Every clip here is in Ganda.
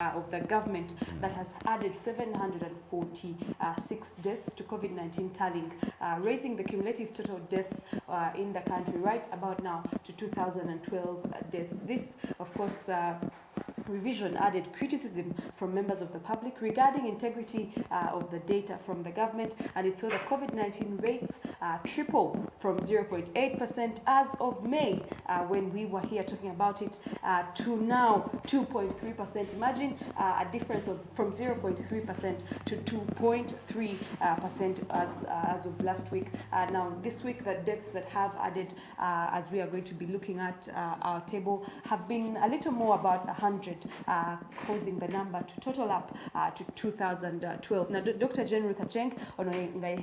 of the government that has added 746 deaths to COVID-19 tallying, raising the cumulative total deaths in the country right about now to 2012 deaths. This, of course, revision added criticism from members of the public regarding integrity of the data from the government, and it saw the COVID-19 rates triple from 0.8% as of May when we were here talking about it to now 2.3%. Imagine a difference of from 0.3% to 2.3% as of last week. Now this week, the deaths that have added, as we are going to be looking at our table, have been a little more about 100. Causing the number to total up to 2012. Now, Dr. Jane Ruth Acheng,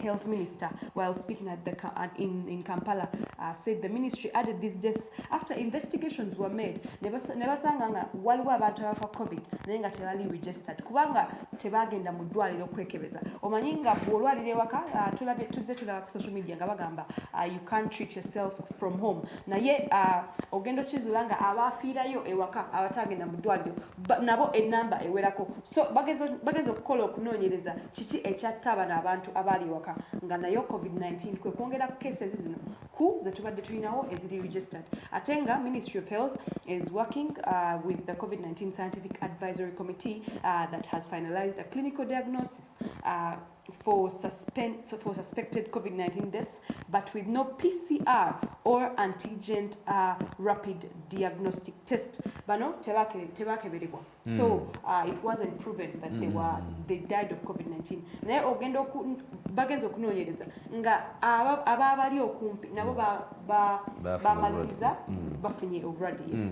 Health Minister, while speaking at the in Kampala, said the ministry added these deaths after investigations were made. Nebasanga waliwo abantu abafa COVID naye nga tebali registered kubanga tebagenda mu ddwaliro kwekebeza. Omanyi nga bw'olwalira ewaka tuzze tulaba ku social media nga bagamba you can't treat yourself from home. Naye ogenda okizuula nga abaafiirayo ewaka abatagenda mu ddwaliro nabo enamba ewerako. So bagenza okukola okunoonyereza kiki ekyatta abantu abali waka nga nayo COVID-19 kwe kwongera ku cases zino ku ze tubadde tulinawo eziri registered. Atenga Ministry of Health is working with the COVID-19 Scientific Advisory Committee that has finalized a clinical diagnosis for suspected COVID-19 deaths, but with no PCR or antigen rapid diagnostic test. Bano tebakeberebwa. So it wasn't proven that they died of COVID-19. Naye ogendo bagenza okunoonyereza nga ababali okumpi nabo bamaliriza bafunye already. Yes.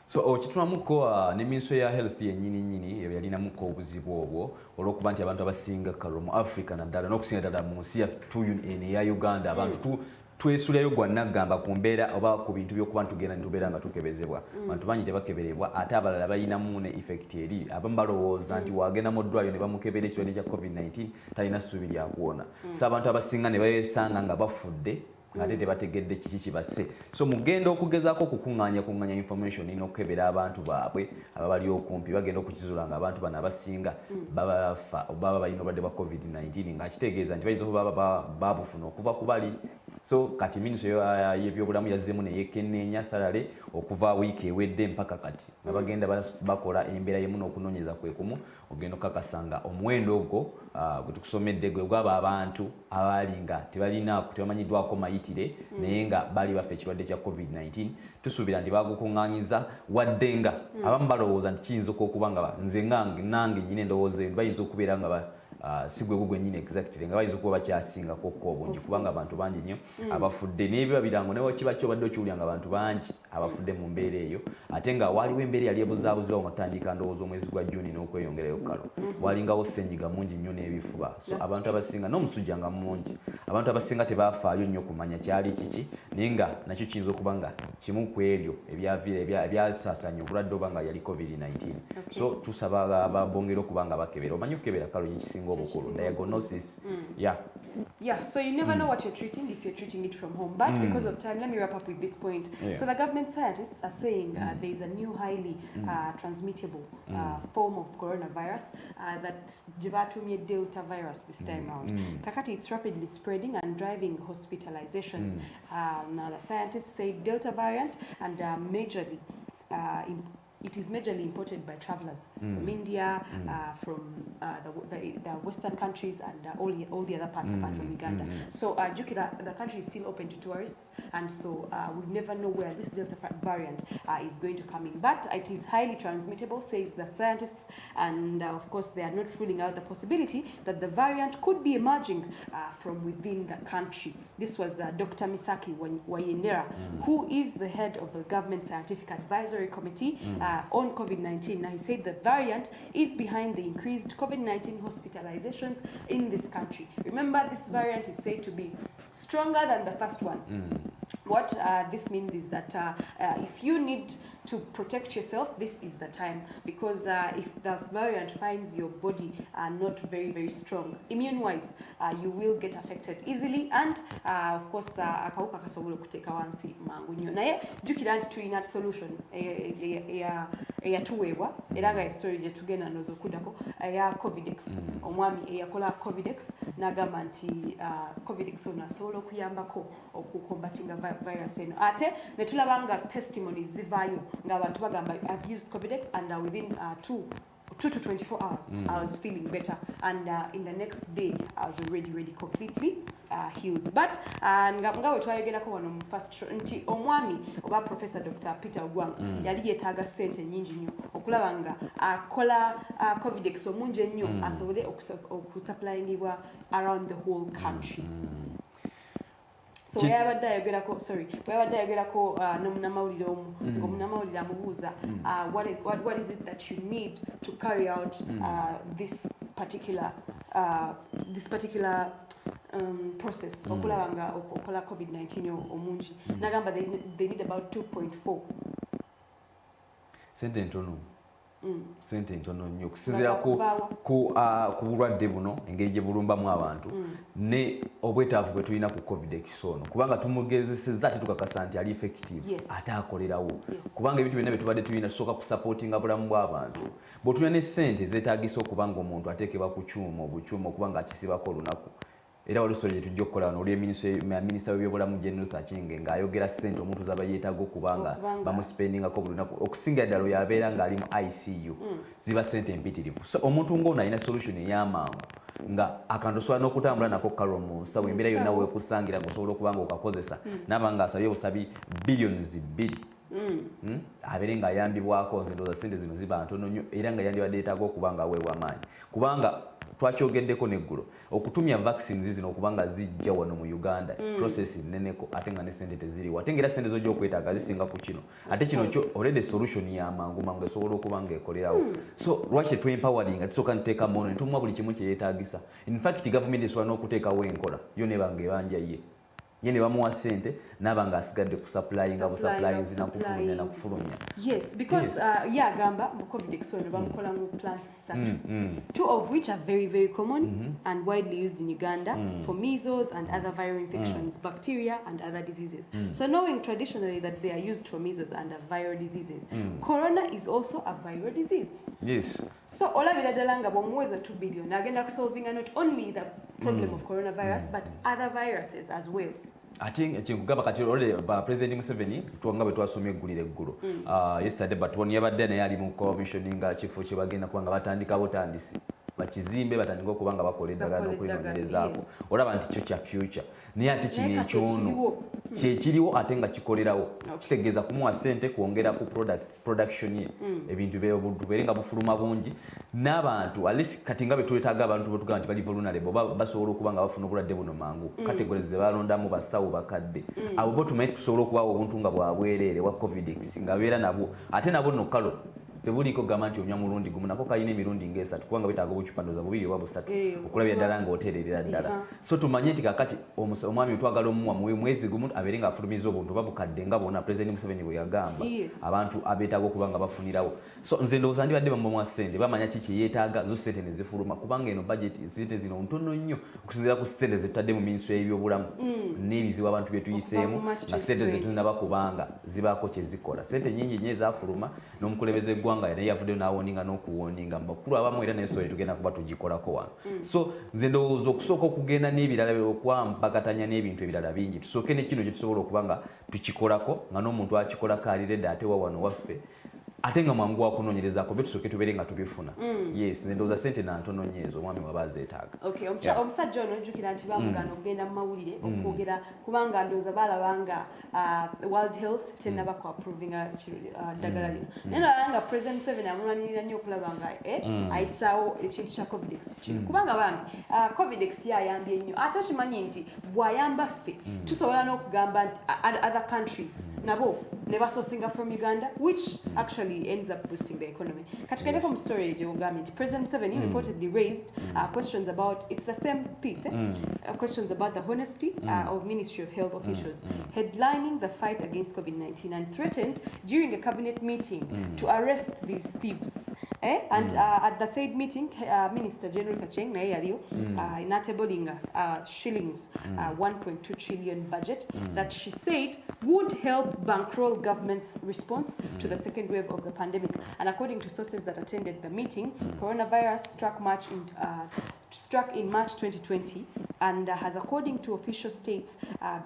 So kitulamuko ne Ministry ya Health yennyini yalinamuko obuzibu obwo olw'okuba nti abantu abasinga kalo mu Africa naddala n'okusinga ddala mu nsi yattu ya Uganda abantu twesulayo gwannagamba ku mbeera oba ku bintu by'okuba ntugenda nitubeera nga tukebezebwa. Abantu bangi tebakeberebwa ate abalala balinamu ne effect eri abamu balowooza nti wagenda mu ddwaliro ne bamukebera ekirwadde kya COVID-19 talina ssuubi lya kuwona. So abantu abasinga ne beesanga nga bafudde ate tebategedde kiki kibase. So mugenda okugezaako okukuŋŋaanya information n'okukebera abantu baabwe ababali okumpi bagenda okukizuula nga abantu bano abasinga babafa oba balina obulwadde bwa COVID-19 ng'akitegeeza nti bayinza okuba babufuna okuva ku bali. So kati Ministry y'ebyobulamu yazzeemu ne yekenneenya thalale okuva wiiki ewedde mpaka kati nga bagenda bakola embeera y'emu n'okunoonyeza kwe kumu ogenda okukakasa omuwendo ogwo gwe tukusomedde gwe gwaba abantu abaali nga tebamanyiddwako mayitire naye nga bali bafa ekirwadde kya COVID-19. Tusuubira nti bagukuŋŋaanyiza wadde nga abamu balowooza nti kiyinza okuba nga nze nange nyina endowooza eno bayinza okubeera nga sigwe gugwe nyine exactly nga bayinza okuba bakyasingako obungi kubanga abantu bangi nnyo abafudde n'ebyo birango newo kiba kyobadde okiwulira nga abantu bangi abafudde mu mbeera eyo ate nga waliwo embeera yali ebuzaabuzibwa nga tutandika ndowooza omwezi gwa Juni n'okweyongerayo kalo walingawo ssenyiga mungi nnyo n'ebifuba. So abantu abasinga n'omusujja nga mungi abantu abasinga tebafaayo nnyo kumanya kyali kiki naye nga nakyo kiyinza okuba nga kimu ku ebyo ebyasaasaanya obulwadde oba nga yali COVID-19. So tusaba ababongera okuba nga bakebera omanyi okukebera kalo kisinga diagnosis. So you never know what you're treating if you're treating it from home, but because of time let me wrap up with this point. So the government scientists are saying there is a new highly transmittable form of coronavirus that jivatumye Delta virus this time round. Kakati it's rapidly spreading and driving hospitalizations. Now the scientists say Delta variant and majorly it is majorly imported by travelers from India, from the Western countries, and all the other parts apart from Uganda. So the country is still open to tourists, and so we never know where this Delta variant is going to come in. But it is highly transmittable, says the scientists, and of course they are not ruling out the possibility that the variant could be emerging from within the country. This was Dr. Misaki Wayenera, who is the head of the Government Scientific Advisory Committee on COVID-19. Now he said the variant is behind the increased COVID-19 hospitalizations in this country. Remember, this variant is said to be stronger than the first one. What this means is that if you need to protect yourself, this is the time, because if the variant finds your body not very, very strong, immune-wise, you will get affected easily, and of course, akawuka kasobola okuteeka wansi mangu nnyo. Naye jjukira nti tulina solution eyatuweebwa, era nga story gye tugenda ndowooza okuddako, eya COVIDEX. Omwami eyakola COVIDEX n'agamba nti COVIDEX ono asobola okuyambako okukombatinga virus eno. Ate ne tulaba nga testimonies zivaayo ng'abantu bagamba I've used COVIDEX and within 2 to 24 hours I was feeling better, and in the next day I was already completely healed. But nga we twayogerako wano mu first show nti omwami oba Professor Dr. Peter Ogwanga yali yeetaaga ssente nnyingi nnyo okulaba nga akola COVIDEX omungi ennyo asobole okusupplyingibwa around the whole country. So weyabadde ayogerako n'omunnamawulire omu ng'omunnamawulire amubuuza what is it that you need to carry out this particular process okulaba nga okola COVID-19 omungi. Nagamba they need about 2.4. Sente ntono. Sente ntono nnyo okusinziira ku bulwadde buno engeri gye bulumbamu abantu ne obwetaavu bwe tulina ku COVIDEX ono, kubanga tumugezesezza ate tukakasa nti ali effective ate akolerawo, kubanga ebintu byonna bye tubadde tulina tusooka kusupportinga bulamu bw'abantu. Bw'otulina ne ssente zeetaagisa okubanga omuntu ateekebwa ku kyuma obukyuma okubanga akisibako olunaku. Era olusolo tujja okukola wano oli minisita w'ebyobulamu General Sachinge ng'ayogera ssente omuntu zaba yeetaaga okubanga bamuspendingako buli lunaku, okusingira ddala oyo abeera ng'ali mu ICU ziba ssente mpitirivu. So omuntu ng'ono alina solution ey'amangu nga akantu osobola n'okutambula nako kalo mu nsawo embeera yonna weekusangira ng'osobola okuba nga okakozesa n'aba ng'asabye obusabi billions 2 abeere ng'ayambibwako. Nze ndowooza ssente zino ziba ntono nnyo era nga yandibadde yeetaaga okuba nga aweebwa amaanyi, kubanga twakyogeddeko neggulo okutumya vaccines zino okubanga zijja wano mu Uganda process nneneko ate nga ne ssente teziriwo, ate ng'era ssente zojja okwetaaga zisinga ku kino, ate kino kyo already solution ya mangu esobola okuba nga ekolerawo. So lwaki twempowering tusooka nteeka mono ne tumuwa buli kimu kye yeetaagisa. In fact government esobola n'okuteekawo enkola yo ne banga ebanja ye ne bamuwa ssente n'aba nga asigadde ku supplyinga nakufulumya. Yes, because agamba mu COVIDEX ono bamukola mu plants 2 of which are very, very common and widely used in Uganda for measles and other viral infections, bacteria and other diseases. So knowing traditionally that they are used for measles and viral diseases, corona is also a viral disease. Yes. So olabira ddala nga bw'omuweeza 2 billion agenda kusolvinga not only the problem of coronavirus but other viruses as well. Ate kyekugamba kati President Museveni twanga bwe twasomye eggulire eggulu yesterday, but one yabadde naye ali mu commissioning kifo kye bagenda kubanga batandika butandisi bakizimbe batandika okubanga bakola eddagala n'okulinonyerezaako. Olaba nti kyo kya future, naye ate kino ekyono kyekiriwo ate nga kikolerawo, kitegeeza kumuwa ssente kwongera ku production ye ebintu tubeere nga bufuluma bungi n'abantu at least kati nga bwe twetaaga abantu betugamba nti bali vulnerable basobola okuba nga bafuna obulwadde buno mangu categories ze balondamu basawo bakadde abo bo tumanyi tusobola okubawo obuntu nga bwabwereere wa COVIDEX nga beera nabwo ate nabo nno kalo tebuliko gamba nti onywa mulundi gumu nako kayina emirundi ng'esatu kubanga betaaga obucupandoza 2 oba 3 okulabira ddala ng'oteererera ddala. So tumanye nti kakati omwami otwagala omuwa mwezi gumu abeere nga afulumiza obuntu oba bukadde nga bonna President Museveni bwe yagamba abantu abeetaaga okuba nga bafunirawo. So nze ndowooza ndibadde bamuwa ssente bamanya ki kye yeetaaga zo ssente ne zifuluma kubanga eno budget ssente zino ntono nnyo okusinziira ku ssente ze tutadde mu minisitule y'ebyobulamu n'ebizibu abantu bye tuyiseemu na ssente ze tulinaba kubanga zibaako kye zikola. Ssente nnyingi nnyo ezafuluma n'omukulembeze eggwanga naye yavuddeyo n'awoninga n'okuwoninga mubakulu abamu era n'ensolo tugenda kuba tugikolako wano. So nze ndowooza okusooka okugenda n'ebirala okwampakatanya n'ebintu ebirala bingi tusooke ne kino gye tusobola okuba nga tukikolako nga n'omuntu akikolako alireda ate wa wano waffe ate nga mwangu wakunoonyerezaako be tusooke tubeere nga tubifuna. Yes, nze ndowooza ssente nantono nnyo ezo omwami waba azeetaaga. Okay, omusajja ono ojjukira nti bamugana okugenda mu mawulire okwogera kubanga ndowooza balaba nga World Health tennaba ku approvinga ddagala lino. Naye nalaba nga President Museveni amulwanirira nnyo okulaba nga ayisaawo ekintu kya COVIDEX kino kubanga bambi COVIDEX yayambye nnyo ate okimanyi nti bw'ayamba ffe tusobola n'okugamba nti other countries nabo ne basosinga from Uganda, which actually ends up boosting the economy. Katika yes. story ya government, President Museveni reportedly raised questions about, it's the same piece, questions about the honesty of Ministry of Health officials, headlining the fight against COVID-19 and threatened during a cabinet meeting to arrest these thieves. And at the said meeting, Minister General Kacheng na yaliyo inatabling shillings 1.2 trillion budget that she said would help bankroll government's response to the second wave of the pandemic. And according to sources that attended the meeting, coronavirus struck in March 2020 and has, according to official states,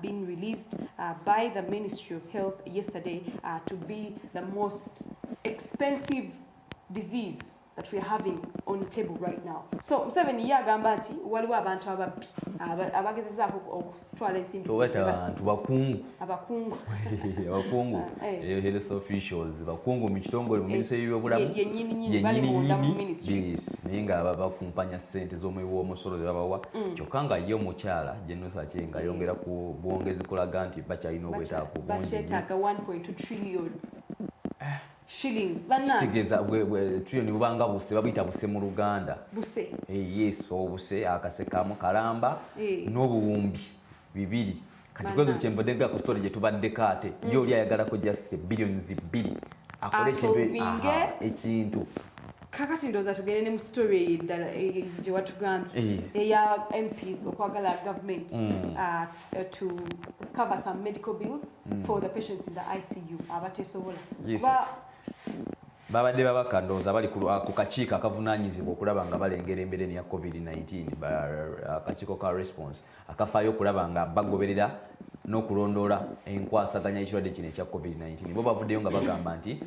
been released by the Ministry of Health yesterday to be the most expensive disease that we are having on the table right now. So Museveni yagamba nti waliwo abantu ababbi abagezezaako okutwala ensimbi abakungu health officials bakungu mu kitongole mu minisitule y'ebyobulamu yennyini bali munda mu ministry naye nga bakumpanya ssente z'omuwi w'omusolo ze babawa kyokka nga ye omukyala Jenusa Kyenga ayongera ku bwongezi kulaga nti bakyalina obwetaavu bungi bakyetaaga 1.2 trillion shillings banana tegeza trillion bubanga buse babita buse mu Luganda buse yes obuse akasekamu kalamba n'obuwumbi bibiri kati kwezo kyembodega ku story gye tubadde kate yo oli ayagala ko just billions 2 akole ekintu kakati ndoza tugende ne mu story dala gye watugambye eya MPs okwagala government to cover some medical bills for the patients in the ICU abatesobola babadde babakandoza bali ku kakiiko akavunaanyizibwa okulaba nga balengera embereni ya COVID-19 akakiiko ka response akafaayo okulaba nga bagoberera n'okulondoola enkwasaganya y'ekirwadde kino ekya COVID-19 bo bavuddeyo nga bagamba nti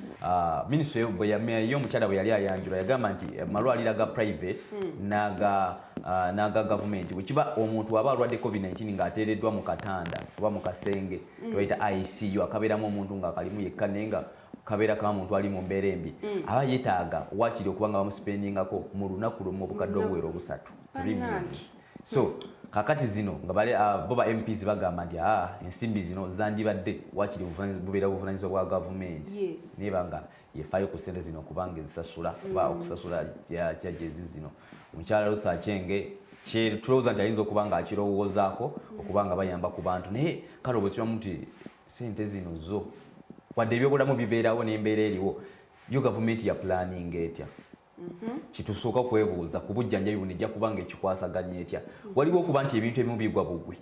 minisitule y'omukyala bwe yali ayanjula yagamba nti amalwaliro aga private n'aga gavumenti bwe kiba omuntu aba alwadde COVID-19 ng'ateereddwa mu katanda oba mu kasenge tebayita ICU akabeeramu omuntu ng'akalimu yekka naye nga kabeera ka muntu ali mu mbeera embi aba yeetaaga wakiri okuba nga bamuspendingako mu lunaku lumu obukadde obuwera 3 million. So kakati zino nga bale boba MPs bagamba nti ensimbi zino zandibadde wakiri bubeera buvunaanyizibwa bwa gavumenti niba nga yefaayo ku ssente zino kubanga ezisasula oba okusasula kyajezi zino omukyala Ruth Kyenge tulowooza nti ayinza okuba nga akirowoozaako okuba nga bayamba ku bantu naye kale bwe kiramu nti ssente zino zo wadde ebyobulamu bibeerawo n'embeera eriwo yo gavumenti ya planning etya kitusooka kwebuuza ku bujjanjabi buno ejja kuba nga ekikwasaganya etya waliwo okuba nti ebintu ebimu bigwa bugwi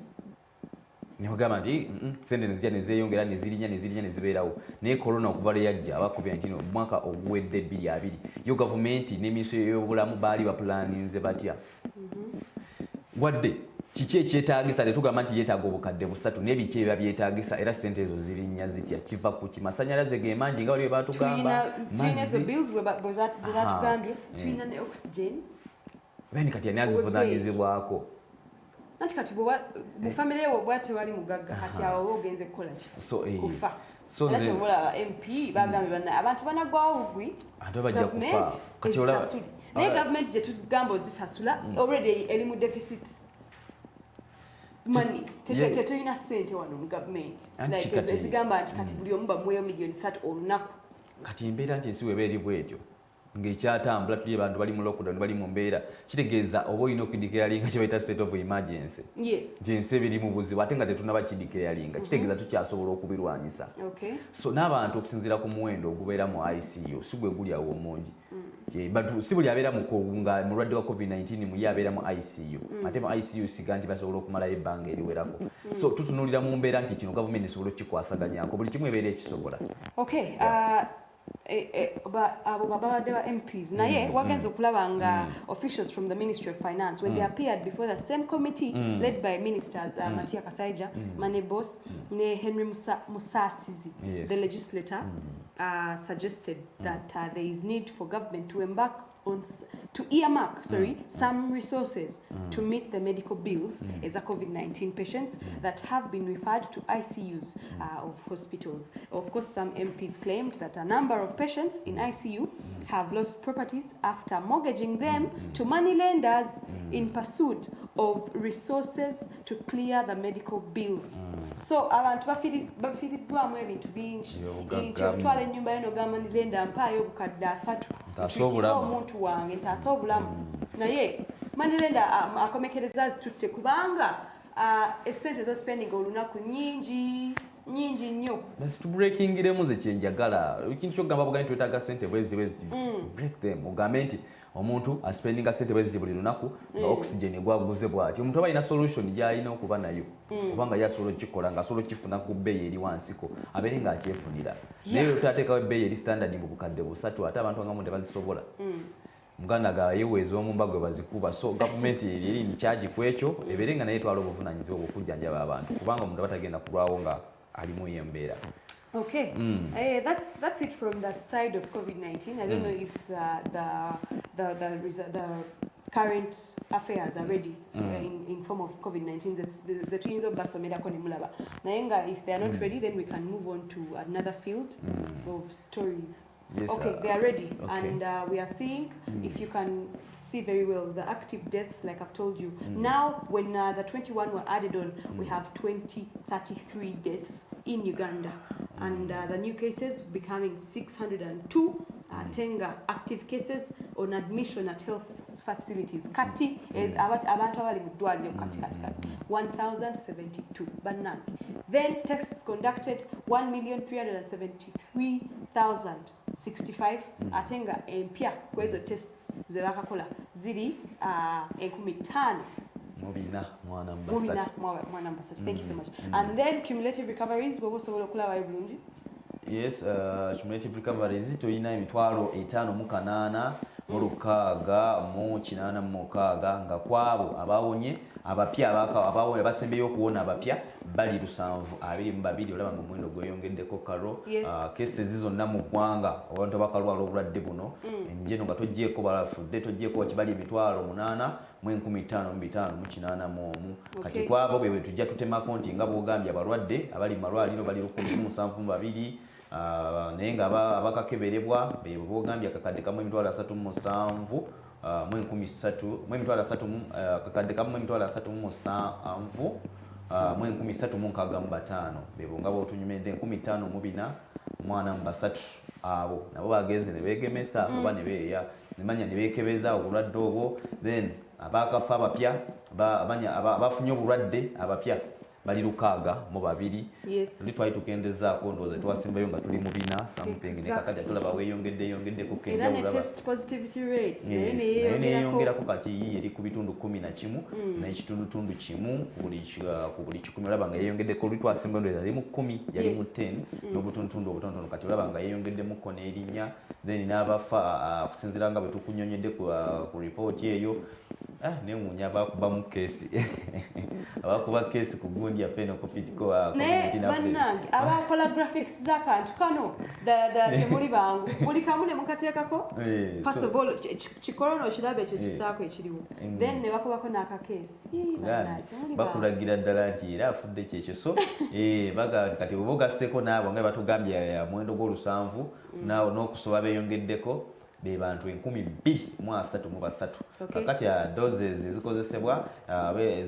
nebagamba nti sente nezijja nezeeyongera nezirinya nezibeerawo naye corona okuva lwe yajja aba COVID-19 omwaka oguwedde 2020 yo gavumenti n'eminisitule y'ebyobulamu baali baplaninze batya wadde kiki ekyetaagisa tetugamba nti yeetaaga obukadde 3 n'ebiki ebiba byetaagisa era ssente ezo zirinnya zitya kiva ku kimasanyalaze gemangi nga waliwe batugamba tulina ezo bills bwe batugambye tulina ne oxygen beni kati ani azivunaanyizibwako anti kati bufamire ewo bwate wali mugagga kati awo ogenze kukola ki kufa era kyomulaba MP bagambye banna abantu banagwawo bugwi gavumenti ezisasula naye gavumenti gye tugamba ozisasula already eri mu deficit money tetulina ssente wano mu gavumenti ezigamba nti kati buli omu bamuweeyo miliyoni 3 olunaku kati embeera nti ensi weba eri bwetyo ng'ekyatambula tuli abantu bali mu lockdown bali mu mbeera kitegeeza oba olina okudikiralinga kye bayita state of emergency nti ensi ebiri mu buzibu ate nga tetunaba kidikiralinga kitegeeza tukyasobola okubirwanyisa so n'abantu okusinziira ku muwendo ogubeera mu ICU si gwe guli awo omungi si buli abeera nga mulwadde wa COVID-19 muye abeera mu ICU ate mu ICU siga nti basobola okumalayo ebbanga eriwerako so tutunuulira mu mbeera nti kino gavumenti esobola okkikwasaganyako buli kimu ebeera ekisobola abo babadde ba MPs naye wagenze okulaba nga officials from the Ministry of Finance when they appeared before the same committee led by ministers Matia Kasaija, Manebos ne Henry Musasizi the legislator suggested that there is need for government to embark to earmark, some resources to meet the medical bills as a COVID-19 patients that have been referred to ICUs of hospitals. Of course, some MPs claimed that a number of patients in ICU have lost properties after mortgaging them to money lenders in pursuit of resources to clear the medical bills. So abantu bafiiriddwamu ebintu bingi nti otwala ennyumba yo n'ogamba nti lenda mpaayo obukadde 3 ntiwa omuntu wange ntaasa obulamu naye money lender akomekereza zitutte kubanga essente z'ospending olunaku nyingi nnyo. Situbreakingiremu ze kyenjagala ekintu kyogamba bugani twetaaga ssente bwezi break them ogambe nti omuntu aspendinga ssente bwezi buli lunaku nga oxygen egwaguze bw'ati omuntu aba alina solution gy'alina okuba nayo kubanga yasobola okikola ng'asobola okifuna ku bbeeyi eri wansiko abeere ng'akyefunira naye otateekawo ebbeeyi eri standard mu bukadde 3 ate abantu bangamu tebazisobola muganda gayeweeza omumba gwe bazikuba so gavumenti eri ni charge ku ekyo ebeere nga naye etwala obuvunaanyizibwa bw'okujjanjaba abantu kubanga omuntu aba tagenda kulwawo nga alimu eyo embeera. Okay, that's it from the side of COVID-19. I don't know if the current affairs are ready in form of COVID-19. The twins of Basomeda Konimulaba. Naenga, if they are not ready, then we can move on to another field of stories. Yes, okay, they are ready, and we are seeing, if you can see very well, the active deaths, like I've told you. Now, when the 21 were added on, we have 33 deaths in Uganda, and the new cases becoming 602. Tenga active cases on admission at health facilities. Kati is abantu abali mu ddwaliro kati 1072 bannange. Then tests conducted 1,373,065. Atenga empya kwezo tests ze bakakola ziri 15,000. Mubina mwana mbasatu. Thank you so much. And then cumulative recoveries bobo sobola okulaba ebulungi. Yes, cumulative recoveries tulina emitwalo 5,800 mu 686 nga kwabo abawonye abapya abawonye basembeyo okuwona abapya bali 722 olaba nga omuwendo gweyongeddeko karo. Cases zonna mu ggwanga abantu abakalwala obulwadde buno enjeno nga togyeko balafudde togyeko wakibali emitwalo 8,555 kati kwabo bwe tujja tutemako nti nga bwogambye abalwadde abali mu malwaliro bali 172 naye nga abakakeberebwa bogambye akakadde kamu emitwalo 37 kakadde kamu emitwalo 37 1365 bebo nga bwotunyumidde 15,443 abo nabo bagenze ne beegemesa oba ne beeya nemanya ne beekebeza obulwadde obwo then abakafa abapya abafunye obulwadde abapya bali 602. Yes. Litwali tukendezaako ndowooza tuwasimbayo nga tuli mu bina something ne kakati tulaba weeyongeddeko era ne test positivity rate naye neeyongerako kati eri ku bitundu 11 n'ekitundutundu kimu ku buli 10 olaba nga yeeyongeddeko litwasimbayo ndowooza yali mu 10 yali mu 10 n'obutundutundu obutonotono kati olaba nga yeeyongeddemukko n'erinnya then n'abafa okusinziira nga bwe tukunyonyedde ku ripooti eyo newuunya abakubamu keesi abakuba keesi ku gundi yaffe n'okufitiko bannange abakola graphics z'akantu kano ddala temuli bangu buli kamu ne mukateekako first of all kikorona okiraba ekyo kisaako ekiriwo then ne bakubako n'akakeesi bakulagira ddala nti era afudde kyekyo so kati oba ogasseeko naabo nga batugambye muwendo gw'olusanvu n'okusoba beeyongeddeko be bantu 2,233 kakati doses ezikozesebwa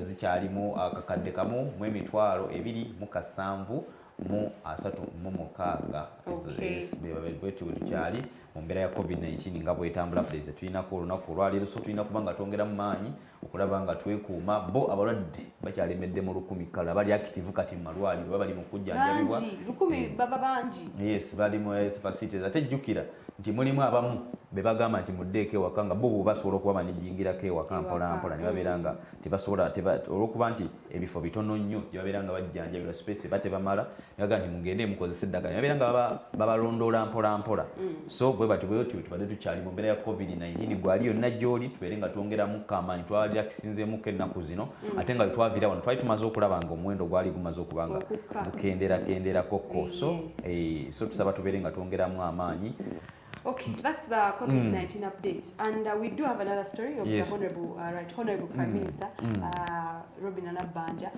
zikyalimu akakadde kamu mu emitwalo 2,736 bwetyo tukyali mu mbeera ya COVID-19 nga bwetambula fuleze tulinako olunaku olwaleero so tulina kuba nga twongera mu maanyi okulaba nga twekuuma bo abalwadde bakyalemedde mu 10,000 kale bali active kati mu malwaliro babali mu kujjanjabibwa 10,000 baba bangi. Yes, bali mu health facilities ate jjukira nti mulimu abamu be bagamba nti muddeeko ewaka nga bo basobola okuba banijingirako ewaka mpolampola ne babeera nga tebasobola olw'okuba nti ebifo bitono nnyo gye babeera nga bajjanjabirwa space batebamala nebaga nti mugende mukozesa eddagala ne babeera nga babalondoola mpolampola so bwe bati bwetyo tubadde tukyali mu mbeera ya COVID-19 gwali yonna gy'oli tubeere nga twongeramu kamaanyi twalira kisinzeemuko ennaku zino ate nga twavira wano twali tumaze okulaba nga omuwendo gwali gumaze okuba nga gukenderakokko so tusaba tubeere nga twongeramu amaanyi Okay, that's the COVID-19 update. And we do have another story of Yes. the Honorable Prime Minister, Robin Anabanja,